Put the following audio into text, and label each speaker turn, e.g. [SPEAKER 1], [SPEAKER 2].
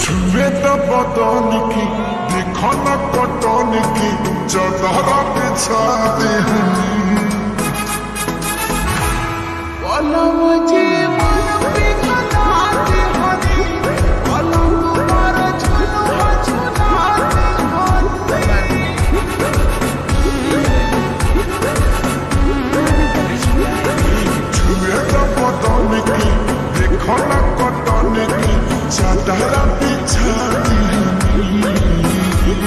[SPEAKER 1] छुए तो बदन की देखो न कटन की चदर बिछा दे छुए तो बदन की देखो न कटन की चदर बिछा दे